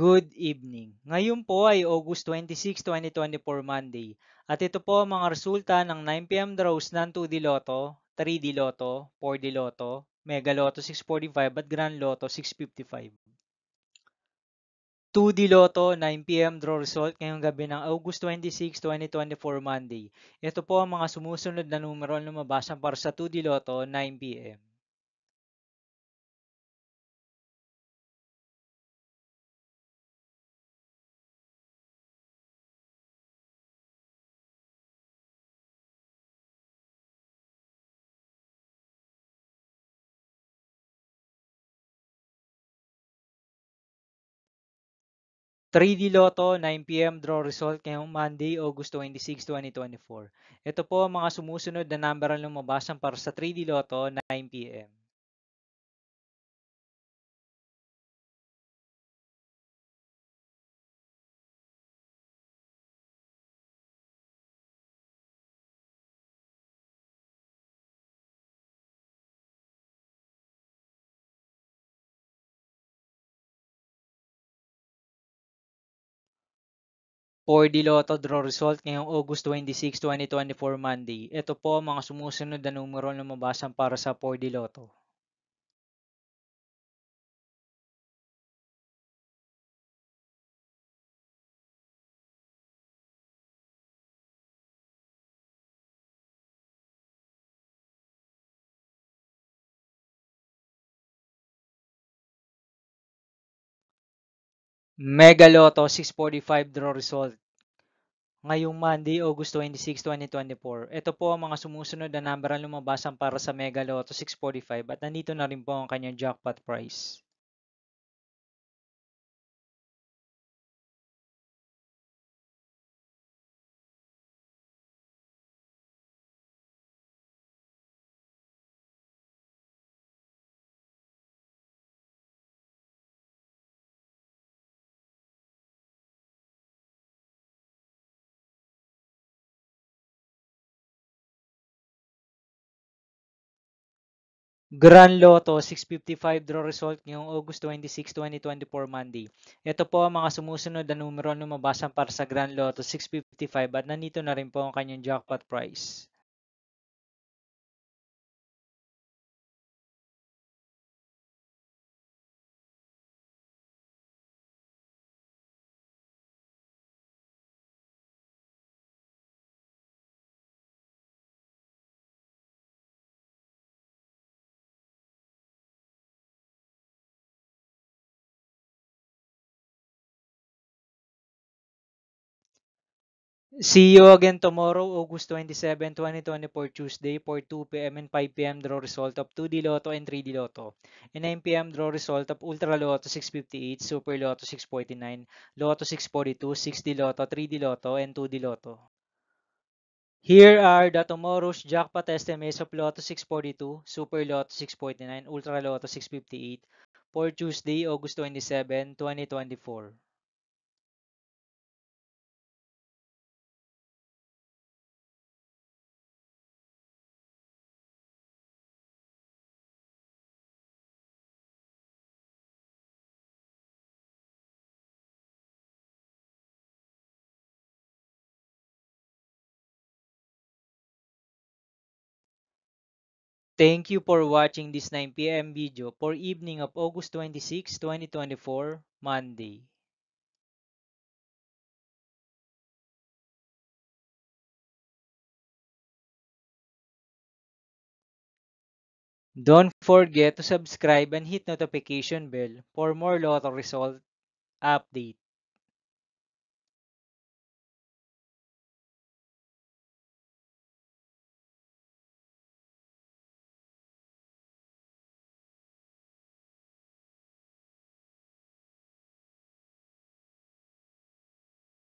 Good evening. Ngayon po ay August 26, 2024 Monday. At ito po ang mga resulta ng 9 p.m. draws ng 2D Lotto, 3D Lotto, 4D Lotto, Mega Lotto 645 at Grand Lotto 655. 2D Lotto 9 p.m. draw result ngayong gabi ng August 26, 2024 Monday. Ito po ang mga sumusunod na numero na lumabas para sa 2D Lotto 9 p.m. 3D Lotto 9 p.m. draw result ngayong Monday, August 26, 2024. Ito po ang mga sumusunod na number ang lumabas para sa 3D Lotto 9 p.m. 4D Lotto draw result ngayong August 26, 2024 Monday. Ito po ang mga sumusunod na numero ang lumabas para sa 4D Lotto. Mega Lotto 645 draw result ngayong Monday, August 26, 2024. Ito po ang mga sumusunod na number ang lumabas para sa Mega Lotto 645 at nandito na rin po ang kanyang jackpot price. Grand Lotto 655 draw result ngayong August 26, 2024 Monday. Ito po ang mga sumusunod na numero na lumabas para sa Grand Lotto 655 at nandito na rin po ang kanyang jackpot price. See you again tomorrow, August 27, 2024 Tuesday for 2 p.m. and 5 p.m. draw result of 2D Lotto and 3D Lotto. And 9 p.m. draw result of Ultra Lotto 658, Super Lotto 649, Lotto 642, 6D Lotto, 3D Lotto, and 2D Lotto. Here are the tomorrow's jackpot estimates of Lotto 642, Super Lotto 649, Ultra Lotto 658 for Tuesday, August 27, 2024. Thank you for watching this 9 p.m. video for evening of August 26, 2024, Monday. Don't forget to subscribe and hit notification bell for more lotto result update.